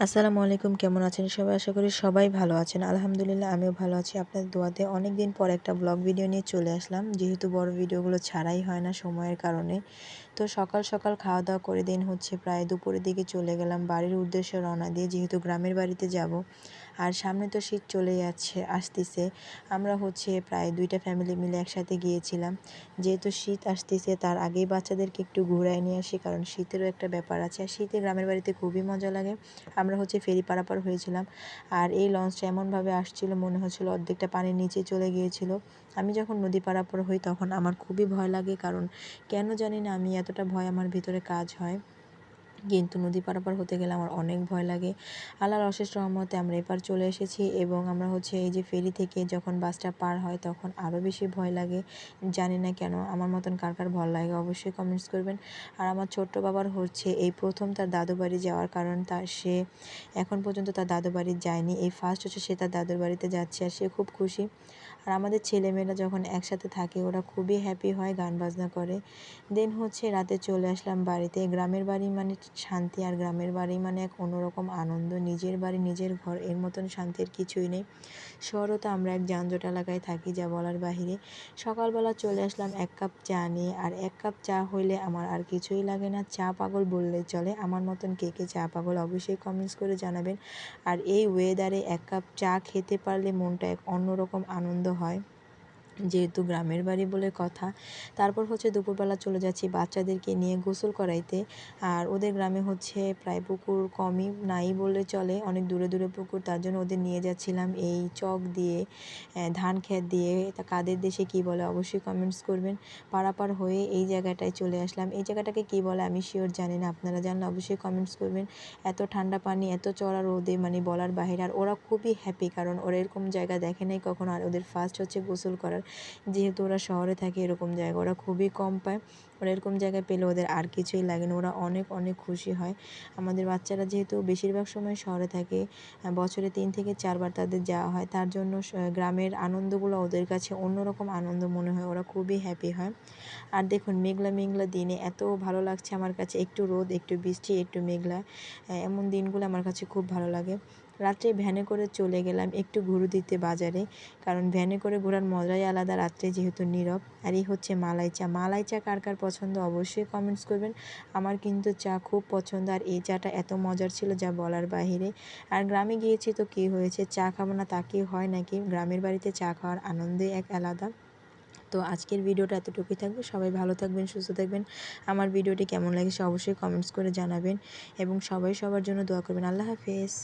আসসালামু আলাইকুম, কেমন আছেন সবাই? আশা করি সবাই ভালো আছেন। আলহামদুলিল্লাহ আমিও ভালো আছি। আপনাদের দোয়াতে অনেক দিন পর একটা ব্লগ ভিডিও নিয়ে চলে আসলাম। যেহেতু বড় ভিডিওগুলো ছাড়াই হয় না সময়ের কারণে। তো সকাল সকাল খাওয়া দাওয়া করে দিন হচ্ছে প্রায় দুপুরের দিকে চলে গেলাম বাড়ির উদ্দেশ্যে রওনা দিয়ে, যেহেতু গ্রামের বাড়িতে যাব। আর সামনে তো শীত চলে আসতেছে। আমরা হচ্ছে প্রায় 2টা ফ্যামিলি মিলে একসাথে গিয়েছিলাম। যেহেতু শীত আসতেছে তার আগেই বাচ্চাদেরকে একটু ঘুরায় নিয়ে আসি, কারণ শীতেরও একটা ব্যাপার আছে। আর শীতে গ্রামের বাড়িতে খুবই মজা লাগে। আমরা হচ্ছে ফেরি পারাপার হয়েছিলাম। আর এই লঞ্চটা এমনভাবে আসছিল মনে হচ্ছিল অর্ধেকটা পানির নিচে চলে গিয়েছিল। আমি যখন নদী পারাপার হই তখন আমার খুবই ভয় লাগে, কারণ কেন জানি না আমি এতটা ভয় আমার ভিতরে কাজ হয়, কিন্তু নদী পারাপার হতে গেলে আমার অনেক ভয় লাগে। আল্লাহর অশেষ রহমতে আমরা এপার চলে এসেছি, এবং আমরা হচ্ছে এই যে ফেরি থেকে যখন বাসটা পার হয় তখন আরও বেশি ভয় লাগে। জানি না কেন, আমার মতন কার কার ভয় লাগে অবশ্যই কমেন্টস করবেন। আর আমার ছোট্ট বাবার হচ্ছে এই প্রথম তার দাদু বাড়ি যাওয়ার, কারণ সে এখন পর্যন্ত তার দাদু বাড়ি যায়নি। এই ফার্স্ট হচ্ছে সে তার দাদুর বাড়িতে যাচ্ছে, আর সে খুব খুশি। আর আমাদের ছেলেমেয়েরা যখন একসাথে থাকে ওরা খুবই হ্যাপি হয়, গান বাজনা করে। দেন হচ্ছে রাতে চলে আসলাম বাড়িতে। গ্রামের বাড়ি মানে শান্তি, আর গ্রামের বাড়ি মানে এক অন্যরকম আনন্দ। নিজের বাড়ি নিজের ঘর, এর মতন শান্তির কিছুই নেই। শহরও তো আমরা এক যানজট এলাকায় থাকি, যা বলার বাহিরে। সকালবেলা চলে আসলাম 1 কাপ চা নিয়ে, আর 1 কাপ চা হইলে আমার আর কিছুই লাগে না। চা পাগল বললেই চলে। আমার মতন কে কে চা পাগল অবশ্যই কমেন্টস করে জানাবেন। আর এই ওয়েদারে 1 কাপ চা খেতে পারলে মনটা এক অন্যরকম আনন্দ হয়, যেহেতু গ্রামের বাড়ি বলে কথা। তারপর হচ্ছে দুপুরবেলা চলে যাচ্ছি বাচ্চাদেরকে নিয়ে গোসল করাইতে। আর ওদের গ্রামে হচ্ছে প্রায় পুকুর কমই, নাই বললে চলে, অনেক দূরে দূরে পুকুর। তার জন্য ওদের নিয়ে যাচ্ছিলাম এই চক দিয়ে, ধান ক্ষেত দিয়ে। তা কাদের দেশে কী বলে অবশ্যই কমেন্টস করবেন। পারাপার হয়ে এই জায়গাটায় চলে আসলাম। এই জায়গাটাকে কী বলে আমি শিওর জানি না, আপনারা জানলে অবশ্যই কমেন্টস করবেন। এত ঠান্ডা পানি, এত চড়া রোদে মানে বলার বাহিরে। আর ওরা খুবই হ্যাপি, কারণ ওরা এরকম জায়গা দেখে নাই কখনো। আর ওদের ফার্স্ট হচ্ছে গোসল করার, যেহেতু ওরা শহরে থাকে এরকম জায়গা ওরা খুবই কম পায়। ওরা এরকম জায়গায় পেলে ওদের আর কিছুই লাগে না, ওরা অনেক অনেক খুশি হয়। আমাদের বাচ্চারা যেহেতু বেশিরভাগ সময় শহরে থাকে, বছরে 3 থেকে 4 বার তাদের যাওয়া হয়, তার জন্য গ্রামের আনন্দগুলো ওদের কাছে অন্যরকম আনন্দ মনে হয়, ওরা খুবই হ্যাপি হয়। আর দেখুন মেঘলা মেঘলা দিনে এত ভালো লাগছে আমার কাছে, একটু রোদ একটু বৃষ্টি একটু মেঘলা, এমন দিনগুলো আমার কাছে খুব ভালো লাগে। রাত্রে ভ্যানে করে চলে গেলাম একটু ঘুরু দিতে বাজারে, কারণ ভ্যানে করে ঘোরার মজাই আলাদা, রাত্রে যেহেতু নীরব। আর এই হচ্ছে মালাই চা। মালাই চা কার কার পছন্দ অবশ্যই কমেন্টস করবেন। আমার কিন্তু চা খুব পছন্দ, আর এই চাটা এত মজার ছিল যা বলার বাহিরে। আর গ্রামে গিয়েছি তো কী হয়েছে, চা খাবো না তা কি হয় নাকি? গ্রামের বাড়িতে চা খাওয়ার আনন্দই এক আলাদা। তো আজকের ভিডিওটা এতটুকুই থাকবে। সবাই ভালো থাকবেন, সুস্থ থাকবেন। আমার ভিডিওটি কেমন লাগছে অবশ্যই কমেন্টস করে জানাবেন, এবং সবাই সবার জন্য দোয়া করবেন। আল্লাহ হাফেজ।